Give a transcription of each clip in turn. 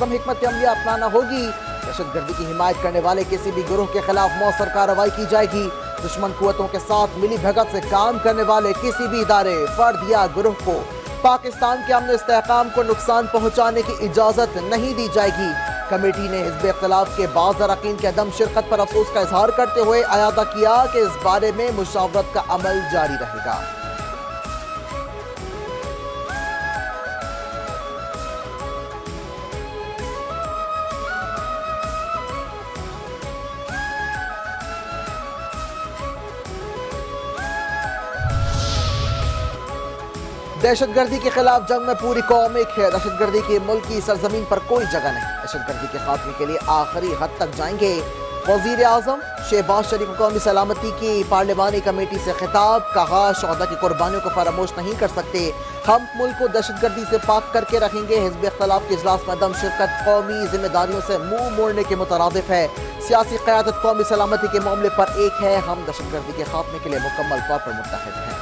मुनज़्ज़म हिकमत अमली अपनाना होगी। दहशतगर्दी की हिमायत करने वाले किसी भी गिरोह के खिलाफ मौसर कार्रवाई की जाएगी। दुश्मन कुव्वतों के साथ मिली भगत से काम करने वाले किसी भी इदारे, फर्द या गिरोह को पाकिस्तान के अमन इस्तेहकाम को नुकसान पहुंचाने की इजाज़त नहीं दी जाएगी। कमेटी ने हिज़्ब इख्तिलाफ के बाज़ अरकान की अदम शिरकत पर अफसोस का इजहार करते हुए अयादा किया कि इस बारे में मुशावरत का अमल जारी रहेगा। दहशतगर्दी के खिलाफ जंग में पूरी कौम एक है। दहशतगर्दी की मुल्क की सरजमीन पर कोई जगह नहीं। दहशतगर्दी के खात्मे के लिए आखिरी हद तक जाएंगे। वज़ीर आज़म शहबाज शरीफ को कौमी सलामती की पार्लिमानी कमेटी से खिताब, कहा शोहदा की कुर्बानियों को फरामोश नहीं कर सकते। हम मुल्क को दहशतगर्दी से पाक करके रखेंगे। हिज़्ब इख्तिलाफ के इजलास में अदम शिरकत कौमी जिम्मेदारियों से मुंह मोड़ने के मुतरादिफ है। सियासी क़यादत कौमी सलामती के मामले पर एक है। हम दहशतगर्दी के खात्मे के लिए मुकम्मल तौर पर मुत्तहिद हैं।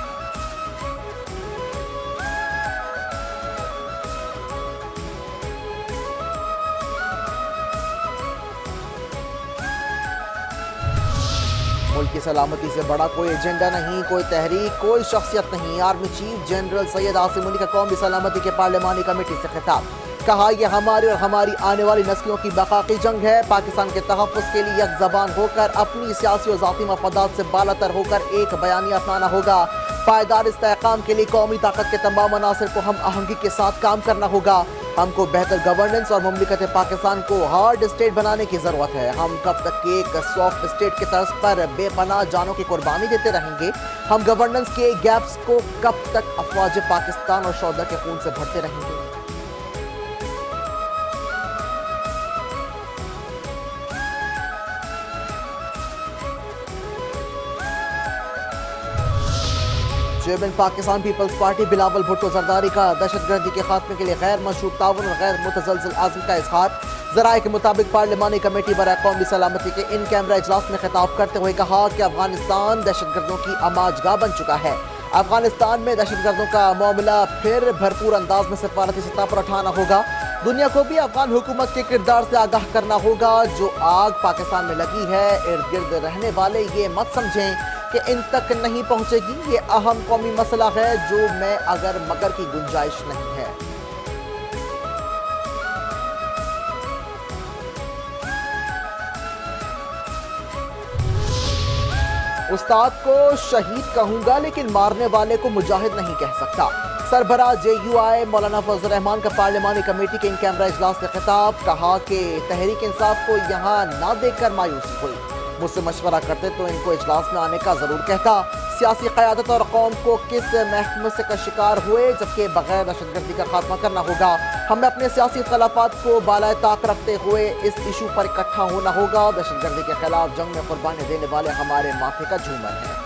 मुल्क की सलामती से बड़ा कोई एजेंडा नहीं, कोई तहरीक, कोई शख्सियत नहीं। Army chief general Syed Asim Munir का कौमी सलामती के पार्लिमानी कमेटी से खिताब, कहा यह हमारी और हमारी आने वाली नस्लों की बका की जंग है। पाकिस्तान के तहफ़्फ़ुज़ के लिए एक ज़बान होकर अपनी सियासी और ज़ाती मफादात से बालातर होकर एक बयानिया अपनाना होगा। पायदार इस्तेहकाम के लिए कौमी ताकत के तमाम अनासर को हम आहंगी के साथ काम करना होगा। हमको बेहतर गवर्नेंस और मुमलिकत पाकिस्तान को हार्ड स्टेट बनाने की ज़रूरत है। हम कब तक एक सॉफ्ट स्टेट के तर्ज पर बेपनाह जानों की कुर्बानी देते रहेंगे? हम गवर्नेंस के गैप्स को कब तक अफवाज पाकिस्तान और शोहदा के खून से भरते रहेंगे? चेयरमैन पाकिस्तान पीपल्स पार्टी बिलावल भुट्टो जरदारी का दहशतगर्दी के खात्मे के लिए गैर मशरूत ताउन और गैर मुतज़लज़िल आज़म का इजहार। ज़राए के मुताबिक पार्लिमानी कमेटी बराए कौमी सलामती के इन कैमरा इजलास में खिताब करते हुए कहा कि अफगानिस्तान दहशतगर्दों की अमाजगाह बन चुका है। अफगानिस्तान में दहशतगर्दों का मामला फिर भरपूर अंदाज में सफारती सतह पर उठाना होगा। दुनिया को भी अफगान हुकूमत के किरदार से आगाह करना होगा। जो आग पाकिस्तान में लगी है, इर्द गिर्द रहने वाले ये मत समझें कि इन तक नहीं पहुंचेगी। ये अहम कौमी मसला है जो में अगर मगर की गुंजाइश नहीं है। उस्ताद को शहीद कहूंगा लेकिन मारने वाले को मुजाहिद नहीं कह सकता। सरबराह JUI मौलाना फजल रहमान का पार्लिमानी कमेटी के इन कैमरा इजलास से खिताब, कहा कि तहरीक इंसाफ को यहाँ ना देखकर मायूसी हुई। मुझसे मशवरा करते तो इनको इजलास में आने का ज़रूर कहता। सियासी क़यादत और कौम को किस महकमे से का शिकार हुए, जबकि बगैर दहशतगर्दी का खात्मा करना होगा। हमें अपने सियासी खिलाफात को बालाए ताक रखते हुए इस इशू पर इकट्ठा होना होगा। दहशतगर्दी के खिलाफ जंग में कुर्बानी देने वाले हमारे माथे का झूमर है।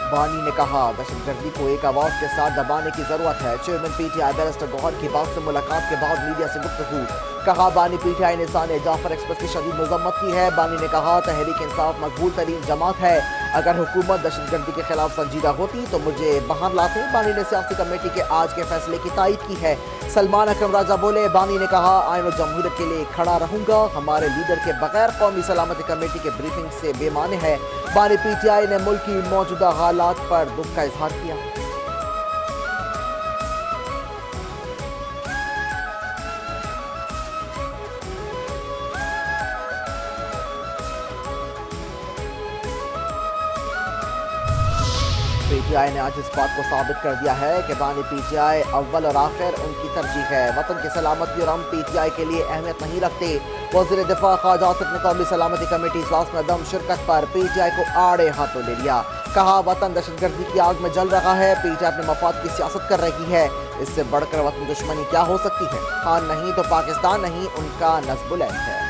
बानी ने कहा दहशतगर्दी को एक आवाज़ के साथ दबाने की ज़रूरत है। चेयरमैन PTI बैरिस्टर गौहर की बात से मुलाकात के बाद मीडिया से गुफ्तगू, कहा बानी PTI ने साने जाफर एक्सप्रेस की शदीद मजम्मत की है। बानी ने कहा तहरीक इंसाफ मकबूल तरीन जमात है। अगर हुकूमत दहशतगर्दी के खिलाफ संजीदा होती तो मुझे बाहर लाते। बानी ने सियासी कमेटी के आज के फैसले की तायद की है। सलमान अकरम राजा बोले, बानी ने कहा आइन और जमहूरियत के लिए खड़ा रहूंगा। हमारे लीडर के बगैर कौमी सलामती कमेटी के ब्रीफिंग से बेमाने है। बानी PTI ने मुल्क की मौजूदा हालात पर दुख का इजहार किया। PTI ने आज इस बात को साबित कर दिया है कि बानी PTI अव्वल और आखिर उनकी तरजीह है। वतन की सलामती और हम PTI के लिए अहमियत नहीं रखते। वज़ीर दिफा ख्वाजा आसिफ ने कौमी सलामती कमेटी इजलास में दम शिरकत पर PTI को आड़े हाथों ले लिया। कहा वतन दहशतगर्दी की आग में जल रहा है। PTI अपने मफाद की सियासत कर रही है। इससे बढ़कर वतन दुश्मनी क्या हो सकती है? हाँ नहीं तो पाकिस्तान नहीं, उनका नस्बुल ऐन है।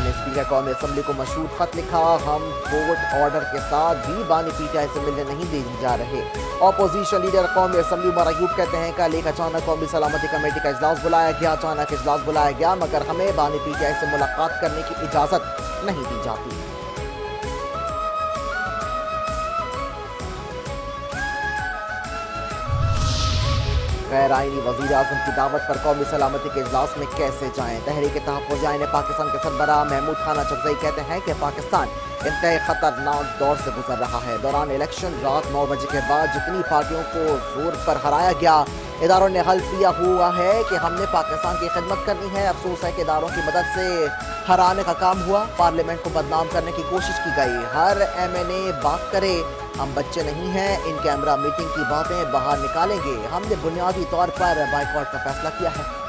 स्पीकर कौमी असम्बली को मशहूर खत लिखा, हम कोर्ट ऑर्डर के साथ भी बानी PTI से मिलने नहीं देने जा रहे। अपोजिशन लीडर कौमी असम्बली उमर अयूब कहते हैं कल एक अचानक कौमी सलामती कमेटी का इजलास बुलाया गया। अचानक इजलास बुलाया गया मगर हमें बानी पीटीआई से मुलाकात करने की इजाज़त नहीं दी जाती। गैर आईनी वज़ीर आज़म की दावत पर कौमी सलामती के इजलास में कैसे जाएं? तहरीक तहफ़्फ़ुज़ ने पाकिस्तान के सरबराह महमूद खान अचकज़ई कहते हैं कि पाकिस्तान इंतहाई ख़तरनाक दौर से गुजर रहा है। दौरान इलेक्शन रात 9 बजे के बाद जितनी पार्टियों को जोर पर हराया गया, इदारों ने हल्फ किया हुआ है कि हमने पाकिस्तान की खिदमत करनी है। अफसोस है कि इदारों की मदद से हराने का काम हुआ, पार्लियामेंट को बदनाम करने की कोशिश की गई। हर MNA बात करे, हम बच्चे नहीं हैं, इन कैमरा मीटिंग की बातें बाहर निकालेंगे। हमने बुनियादी तौर पर बाइकआउट का फैसला किया है।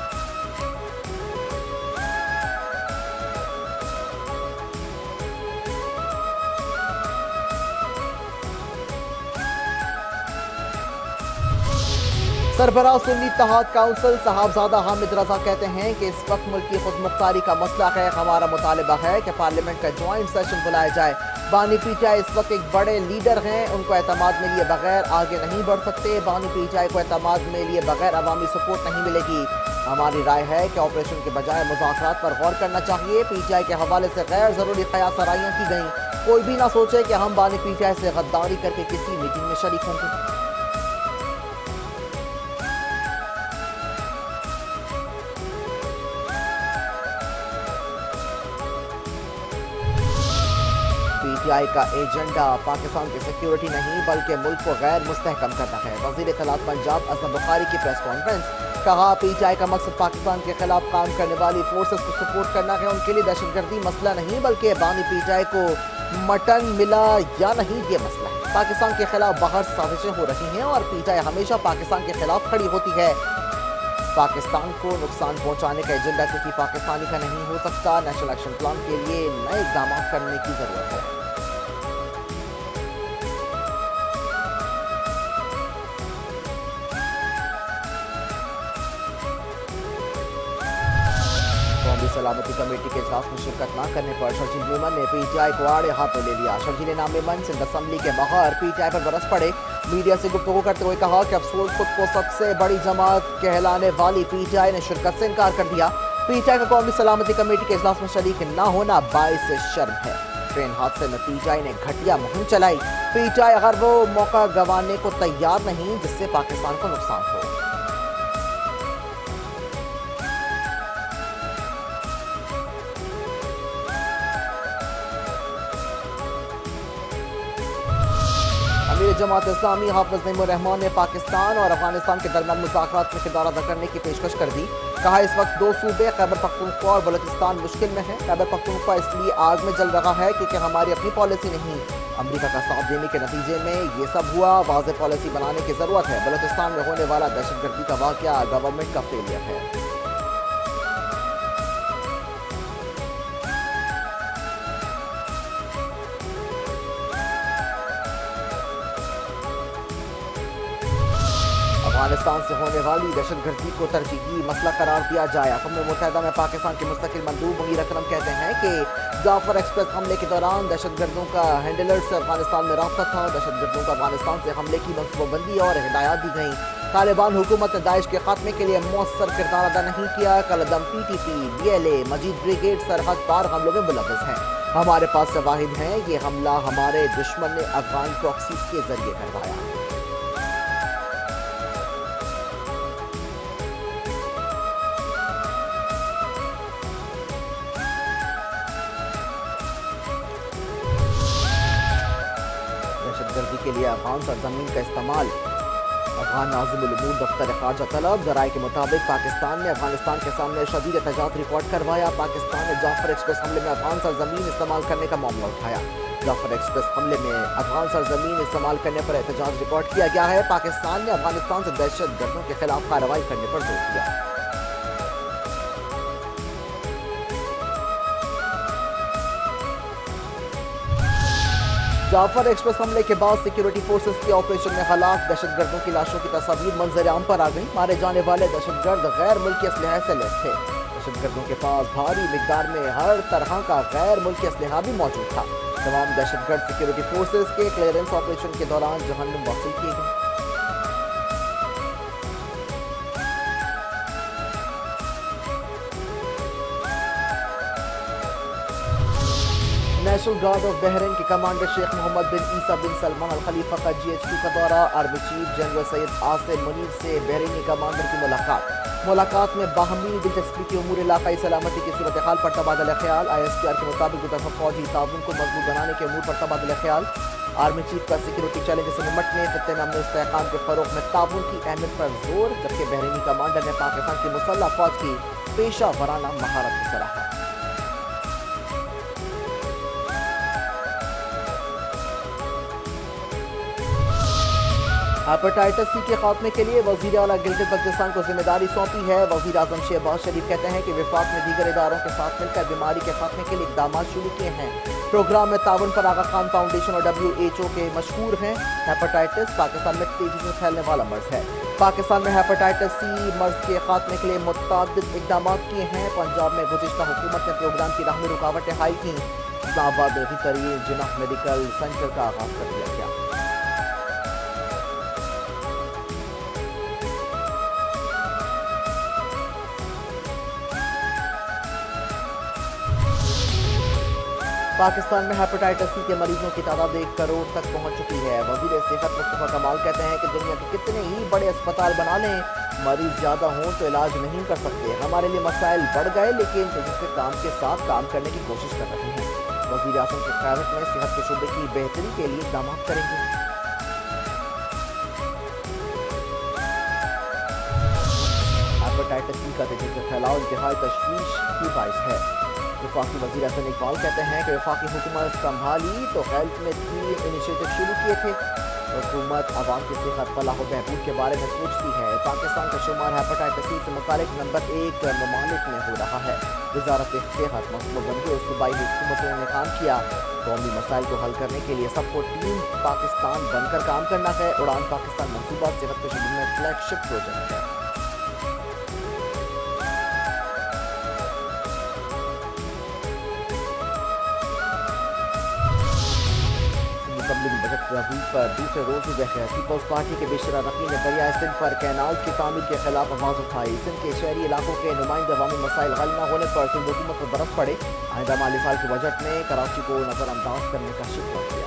सरबराह सुन्नी इत्तेहाद काउंसिल साहबजादा हामिद रजा कहते हैं कि इस वक्त मुल्क की खुद मुख्तारी का मसला है। हमारा मुतालिबा है कि पार्लियामेंट का ज्वाइंट सेशन बुलाया जाए। बानी पीटीआई इस वक्त एक बड़े लीडर हैं, उनको एतमाद में लिए बगैर आगे नहीं बढ़ सकते। बानी पीटीआई को एतमाद में लिए बगैर अवामी सपोर्ट नहीं मिलेगी। हमारी राय है कि ऑपरेशन के बजाय मुज़ाकरात पर गौर करना चाहिए। पीटीआई के हवाले से गैर ज़रूरी क़यासराइयाँ की गईं। कोई भी ना सोचे कि हम बानी पीटीआई से गद्दारी करके किसी मीटिंग में शरीक होंगे। पीटीआई का एजेंडा पाकिस्तान की सिक्योरिटी नहीं बल्कि मुल्क को गैर मुस्तहकम करना है। वज़ीर इत्तलात पंजाब असलम बुखारी की प्रेस कॉन्फ्रेंस। कहा पीटीआई का मकसद पाकिस्तान के खिलाफ काम करने वाली फोर्सेस को सपोर्ट करना है। उनके लिए दहशतगर्दी मसला नहीं बल्कि बानी पीटीआई को मटन मिला या नहीं ये मसला है। पाकिस्तान के खिलाफ बाहर साजिशें हो रही हैं और पीटीआई हमेशा पाकिस्तान के खिलाफ खड़ी होती है। पाकिस्तान को नुकसान पहुंचाने का एजेंडा किसी पाकिस्तानी का नहीं हो सकता। नेशनल एक्शन प्लान के लिए नए इक़दाम करने की ज़रूरत है। कौमी सलामती कमेटी के इजलास में शिरकत न करने पर शर्जील मेमन ने पीटीआई को आड़े हाथों ले लिया। शर्जील नाम मेमन सिंध असम्बली के बाहर पीटीआई पर बरस पड़े। मीडिया से गुफ्तगू करते हुए कहा कि अफसोस खुद को सबसे बड़ी जमात कहलाने वाली पीटीआई ने शिरकत से इनकार कर दिया। पीटीआई का कौमी सलामती कमेटी के इजलास में शरीक न होना बाइस शर्म है। ट्रेन हादसे में पीटीआई ने घटिया मुहिम चलाई। पीटीआई अगर वो मौका गंवाने को तैयार नहीं जिससे पाकिस्तान को नुकसान हो। अमीर जमात इस्लामी हाफिज नईमुर रहमान ने पाकिस्तान और अफगानिस्तान के दरमियान मुज़ाकरात में किरदार अदा करने की पेशकश कर दी। कहा इस वक्त दो सूबे खैबर पख्तूनख्वा और बलूचिस्तान मुश्किल में है। खैबर पख्तूनख्वा इसलिए आग में जल रहा है क्योंकि हमारी अपनी पॉलिसी नहीं, अमेरिका का साथ देने के नतीजे में ये सब हुआ। वाज़ेह पॉलिसी बनाने की ज़रूरत है। बलूचिस्तान में होने वाला दहशतगर्दी का वाक़या गवर्नमेंट का फेलियर है। अफगानिस्तान से होने वाली दहशतगर्दी को तरजीही मसला करार दिया जाए। अक़वाम मुत्तहिदा में पाकिस्तान के मुस्तकिल मंदूब मुनीर अकरम कहते हैं कि जाफर एक्सप्रेस हमले के दौरान दहशतगर्दों का हैंडलर से अफगानिस्तान में रब्ता था। दहशतगर्दों को अफगानिस्तान से हमले की मनसूबाबंदी और हिदायत दी गई। तालिबान हुकूमत ने दाइश के खात्मे के लिए मौसर किरदार अदा नहीं किया। कलदम PTP BLA मजीद ब्रिगेड सरहद पार हमलों में मुलव्वस हैं। हमारे पास शवाहिद हैं। ये हमला हमारे दुश्मन ने अफगान प्रॉक्सीज के जरिए करवाया। दहशतगर्दी के लिए अफगान सरजमीन का इस्तेमाल। अफगान नाज़िमुल उमूर दफ्तर ख़ारजा तलब। ज़राए के मुताबिक पाकिस्तान ने अफगानिस्तान के सामने शदीद एहतजाज रिकॉर्ड करवाया। पाकिस्तान ने जाफर एक्सप्रेस हमले में अफगान सरजमीन इस्तेमाल करने का मामला उठाया। जाफर एक्सप्रेस हमले में अफगान सरजमीन इस्तेमाल करने पर एहतजाज रिकॉर्ड किया गया है। पाकिस्तान ने अफगानिस्तान से दहशतगर्दों के खिलाफ कार्रवाई करने पर जोर दिया। जाफर एक्सप्रेस हमले के बाद सिक्योरिटी फोर्सेस के ऑपरेशन में हलाक दहशतगर्दों की लाशों की तस्वीर मंजर आम पर आ गई। मारे जाने वाले दहशतगर्द गैर मुल्की असलहे से लैस थे। दहशतगर्दों के पास भारी मिकदार में हर तरह का गैर मुल्की असलहा भी मौजूद था। तमाम दहशतगर्द सिक्योरिटी फोर्सेस के क्लियरेंस ऑपरेशन के दौरान जहन्नुम वासिल किए गए। نیشنل گارڈ آف بحرین کے کمانڈر شیخ محمد بن عیسیٰ بن سلمان الخلیفہ کا GH2 کا دورہ، army chief general Syed Asim Munir سے بحرینی کمانڈر کی ملاقات میں باہمی دلچسپی کے امور علاقائی سلامتی کی صورتحال پر تبادلہ خیال، ISPR کے مطابق دو طرفہ فوجی تعاون کو مضبوط بنانے کے امور پر تبادلہ خیال، آرمی چیف کا سیکورٹی چیلنج سے نمٹنے، خطے میں امن و استحکام کے فروغ میں تعاون کی اہمیت پر زور، جبکہ بحرینی کمانڈر نے پاکستان کی مسلح فوج کی پیشہ ورانہ مہارت کو سراہا۔ ہیپاٹائٹس سی کے خاتمے کے لیے وزیر اعلیٰ گلگت بلتستان کو ذمہ داری سونپی ہے۔ وزیر اعظم شہباز شریف کہتے ہیں کہ وفاق نے دیگر اداروں کے ساتھ مل کر بیماری کے خاتمے کے لیے اقدامات شروع کیے ہیں۔ پروگرام میں تعاون پر آغا خان فاؤنڈیشن اور WHO کے مشکور ہیں۔ ہیپاٹائٹس پاکستان میں تیزی سے پھیلنے والا مرض ہے۔ پاکستان میں ہیپاٹائٹس سی مرض کے خاتمے کے لیے متعدد اقدامات کیے ہیں۔ پنجاب میں گزشتہ حکومت نے پروگرام کی راہ میں رکاوٹیں حائل کیں۔ اسلام آباد میں بھی ترین جناح میڈیکل سینٹر کا آغاز کر دیا گیا۔ پاکستان میں ہیپاٹائٹس سی کے مریضوں کی تعداد 1 کروڑ تک پہنچ چکی ہے۔ وزیر صحت مصطفیٰ کمال کہتے ہیں کہ دنیا کے کتنے ہی بڑے اسپتال بنا لیں، مریض زیادہ ہوں تو علاج نہیں کر سکتے۔ ہمارے لیے مسائل بڑھ گئے لیکن تیزی سے کام کے ساتھ کام کرنے کی کوشش کر رہے ہیں۔ وزیر اعظم کی قیادت میں صحت کے شعبے کی بہتری کے لیے اقدامات کریں گے۔ ہیپاٹائٹس سی کا تیزی سے پھیلاؤ انتہائی تشویش کی باعث ہے۔ وفاقی وزیر اعظم اقبال کہتے ہیں کہ وفاقی حکومت سنبھالی تو ہیلتھ میں 3 انیشیٹو شروع کیے تھے۔ حکومت عوام کی صحت، فلاح و بہبود کے بارے میں سوچتی ہے۔ پاکستان کا شمار ہیپاٹائٹس سی سے متعلق نمبر 1 ممالک میں ہو رہا ہے۔ وزارت صحت، منصوبہ بندی اور صوبائی حکومتوں نے کام کیا۔ قومی مسائل کو حل کرنے کے لیے سب کو ٹیم پاکستان بن کر کام کرنا ہے۔ اڑان پاکستان منصوبہ صحت کے شعبے میں فلیگ شپ پروجیکٹ ہے۔ اسمبلی میں بجٹ تحویل پر دوسرے روز بھی بحث ہے۔ پیپلز پارٹی کے بیشتر اراکین نے دریائے سندھ پر کینالز کی تعمیر کے خلاف آواز اٹھائی۔ سندھ کے شہری علاقوں کے نمائندے عوامی مسائل حل نہ ہونے پر سندھ حکومت پر برس پڑے۔ آئندہ مالی سال کے بجٹ میں کراچی کو نظر انداز کرنے کا شکوہ کیا۔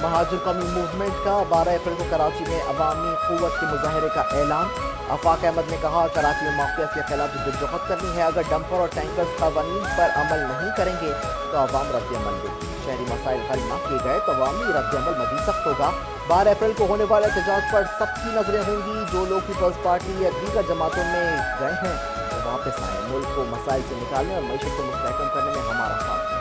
مہاجر قومی موومنٹ کا 12 اپریل کو کراچی میں عوامی قوت کے مظاہرے کا اعلان۔ آفاق احمد نے کہا کراچی میں مافیات کے خلاف جدوجہد کرنی ہے۔ اگر ڈمپر اور ٹینکرز قوانین پر عمل نہیں کریں گے تو عوام رد عمل دے گی۔ شہری مسائل حل نہ کیے گئے تو عوامی رد عمل مزید سخت ہوگا۔ 12 اپریل کو ہونے والے احتجاج پر سب کی نظریں ہوں گی۔ جو لوگ پیپلز پارٹی یا دیگر جماعتوں میں گئے ہیں وہ واپس آئیں، ملک کو مسائل سے نکالنے اور معیشت کو مستحکم کرنے میں ہمارا ساتھ دیں۔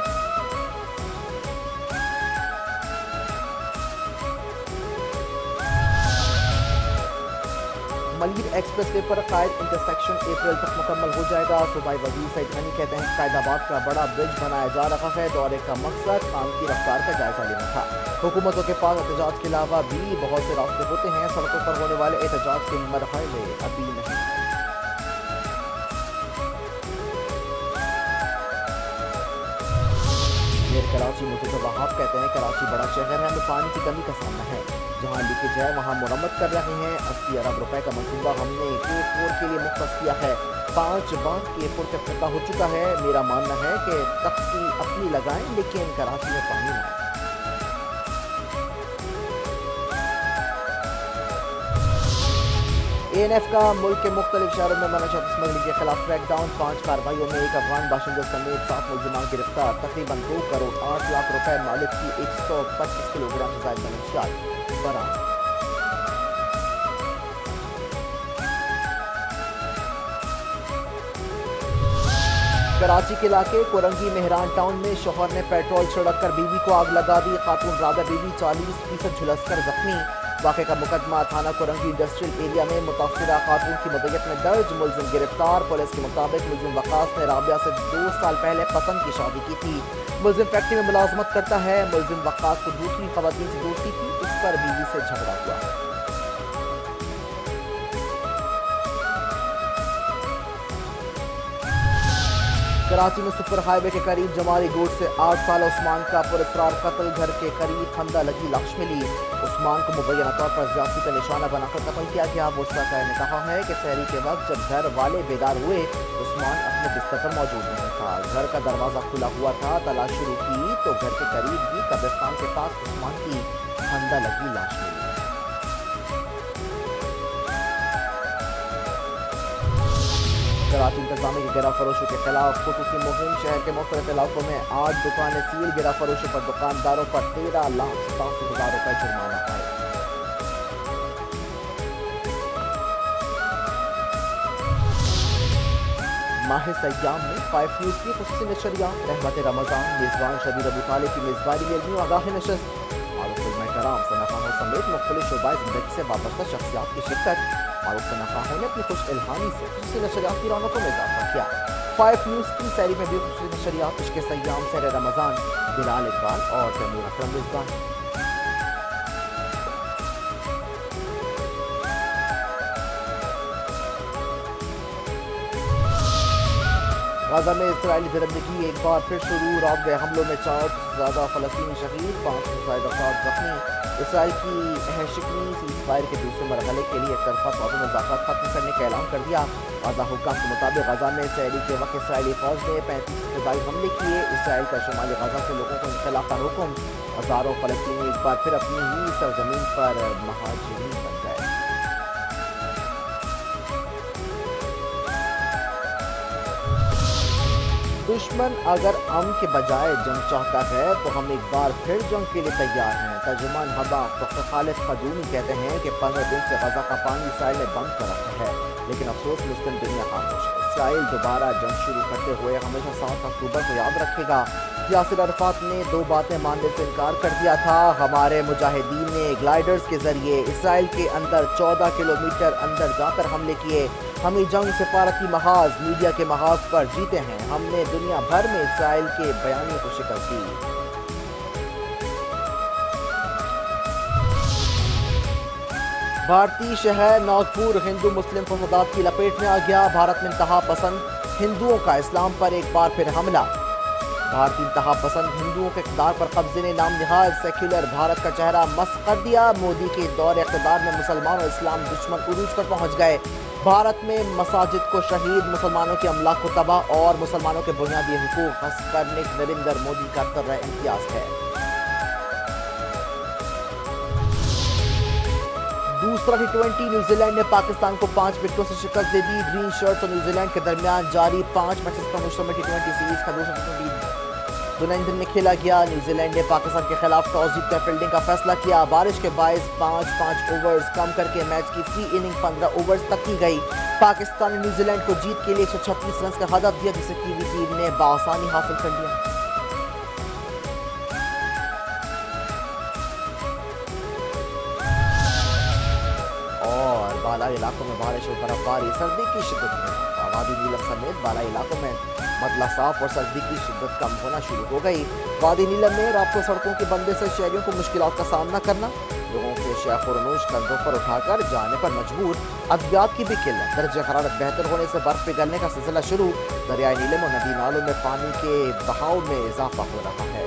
ملیر ایکسپریس وے پر قائد انٹرسیکشن اپریل تک مکمل ہو جائے گا۔ صوبائی وزیر سعید غنی کہتے ہیں قائد آباد کا بڑا برج بنایا جا رہا ہے۔ دورے کا مقصد کام کی رفتار کا جائزہ لینا تھا۔ حکومتوں کے پاس احتجاج کے علاوہ بھی بہت سے راستے ہوتے ہیں۔ سڑکوں پر ہونے والے احتجاج کے مرحلے ابھی نہیں۔ کراچی مرتضی وہاب کہتے ہیں کراچی بڑا شہر ہے، ہمیں پانی کی کمی کا سامنا ہے۔ جہاں لیکیج ہے وہاں مرمت کر رہے ہیں۔ 80 ارب روپے کا منصوبہ ہم نے K4 کے لیے مختص کیا ہے۔ 5 بار K4 کا افتتاح ہو چکا ہے۔ میرا ماننا ہے کہ تختی اپنی لگائیں لیکن کراچی میں پانی لائیں۔ ANF کا ملک کے مختلف شہروں میں منشیات اسمگلنگ کے خلاف کریک ڈاؤن۔ 5 کارروائیوں میں 1 افغان باشندے سمیت 7 ملزمان گرفتار۔ تقریباً 2 کروڑ 8 لاکھ روپے مالک کی 125 کلو گرام سے زائد منشیات برآمد۔ کراچی کے علاقے کورنگی مہران ٹاؤن میں شوہر نے پیٹرول چھڑک کر بیوی کو آگ لگا دی۔ خاتون رابعہ بیوی 40% جھلس کر زخمی۔ واقعے کا مقدمہ تھانہ کورنگی انڈسٹریل ایریا میں متاثرہ خاتون کی مدعیت میں درج۔ ملزم گرفتار۔ پولیس کے مطابق ملزم وقاص نے رابعہ سے 2 سال پہلے پسند کی شادی کی تھی۔ ملزم فیکٹری میں ملازمت کرتا ہے۔ ملزم وقاص کو دوسری خواتین سے دوستی تھی، اس پر بیوی سے جھگڑا ہوا۔ کراچی میں سپر ہائی وے کے قریب جمالی گوٹ سے 8 سال عثمان کا پراسرار قتل، گھر کے قریب پھندہ لگی لاش ملی۔ عثمان کو مبینہ طور پر زیادتی کا نشانہ بنا کر قتل کیا گیا۔ وسطی نے کہا ہے کہ سحری کے وقت جب گھر والے بیدار ہوئے، عثمان اپنے بستر پر موجود نہیں تھا۔ گھر کا دروازہ کھلا ہوا تھا، تلاش شروع کی تو گھر کے قریب ہی قبرستان کے پاس عثمان کی پھندہ لگی لاش ملی۔ کراچی انتظامیہ کی گرہ فروشوں کے خلاف خصوصی مہم، شہر کے مختلف علاقوں میں 8 دکانیں سیل، گرہ فروشوں پر دکانداروں پر 13,87,000 روپے جرمانہ عائد۔ ماہ سیام میں 5 نیوز کی خصوصی نشریات رحمت رمضان، میزبان شبیر ابو طالب کی میزبانی میں علمی و آگاہی نشست، معروف علماء کرام، صنفاہوں سمیت مختلف شعبۂ زندگی سے وابستہ شخصیات کی شرکت۔ معروف صنفاہوں نے اپنی خوش الہانی سے خصوصی نشریات کی رونقوں میں اضافہ کیا۔ 5 نیوز کی سیری میں بھی خصوصی نشریات، عشق سیام، سیر رمضان، بلال اقبال اور تیمور اکرم میزبان۔ غزہ میں اسرائیلی درندگی ایک بار پھر شروع، رات گئے حملوں میں 400 سے زیادہ فلسطینی شہید، 500 سے زائد افراد زخمی۔ اسرائیل کی شکنی سیز فائر کے دوسرے مرحلے کے لیے ایک طرفہ فوجی مذاکرات ختم کرنے کا اعلان کر دیا۔ غزہ حکام کے مطابق غزہ میں سحری کے وقت اسرائیلی فوج نے 35 فضائی حملے کیے۔ اسرائیل کا شمالی غزہ سے لوگوں کو انخلا کا حکم، ہزاروں فلسطینی ایک بار پھر اپنی ہی سرزمین پر مہاجرین بن گئے۔ دشمن اگر امن کے بجائے جنگ چاہتا ہے تو ہم ایک بار پھر جنگ کے لیے تیار ہیں۔ ترجمان حماس ڈاکٹر خالد قدومی کہتے ہیں کہ 15 دن سے غزہ کا پانی اسرائیل نے بند کر رکھا ہے، لیکن افسوس مسلم دنیا خاموش ہے۔ اسرائیل دوبارہ جنگ شروع کرتے ہوئے ہمیشہ 7 اکتوبر کو یاد رکھے گا۔ یاسر عرفات نے 2 باتیں ماننے سے انکار کر دیا تھا۔ ہمارے مجاہدین نے گلائیڈرز کے ذریعے اسرائیل کے اندر 14 کلومیٹر اندر جا کر حملے کیے۔ ہم یہ جنگ سفارتی محاذ، میڈیا کے محاذ پر جیتے ہیں۔ ہم نے دنیا بھر میں اسرائیل کے بیانیے کو شکست دی۔ بھارتی شہر ناگپور ہندو مسلم مفادات کی لپیٹ میں آ گیا۔ بھارت میں انتہا پسند ہندوؤں کا اسلام پر ایک بار پھر حملہ۔ بھارتی انتہا پسند ہندوؤں کے اقتدار پر قبضے نے نام نہاد سیکولر بھارت کا چہرہ مسخ کر دیا۔ مودی کے دور اقتدار میں مسلمان اور اسلام دشمن عروج پر پہنچ گئے۔ بھارت میں مساجد کو شہید، مسلمانوں کے املاک کو تباہ اور مسلمانوں کے بنیادی حقوق غصب کرنے نریندر مودی کا طرز امتیاز ہے۔ دوسرا T20، نیوزی لینڈ نے پاکستان کو 5 وکٹوں سے شکست دے دی۔ گرین شرٹس اور نیوزی لینڈ کے درمیان جاری 5 میچز کا مشتمل T20 سیریز کا دوسرا T20 دنیا میں کھیلا گیا۔ نیوزی لینڈ نے پاکستان کے خلاف ٹاس جیت کر فیلڈنگ کا فیصلہ کیا۔ بارش کے باعث 5 اوورز کم کر کے میچ کی فی اننگ 15 اوورز تک کی گئی۔ پاکستان نے نیوزی لینڈ کو جیت کے لیے 136 رنز کا ہدف دیا، جسے کیوی ٹیم نے بآسانی حاصل کر لیا۔ اور بالائی علاقوں میں بارش اور برف باری، سردی کی شدت میں اضافہ۔ وادی نیلم سمیت بالائی علاقوں میں مطلع صاف اور سردی کی شدت کم ہونا شروع ہو گئی۔ وادی نیلم میں رابطوں سڑکوں کے بندے سے شہریوں کو مشکلات کا سامنا کرنا، لوگوں کے شیخ و رنوش کندھوں پر اٹھا کر جانے پر مجبور، ادویات کی بھی قلت، درجہ حرارت بہتر ہونے سے برف پگھلنے کا سلسلہ شروع، دریائے نیلم اور ندی نالوں میں پانی کے بہاؤ میں اضافہ ہو رہا ہے۔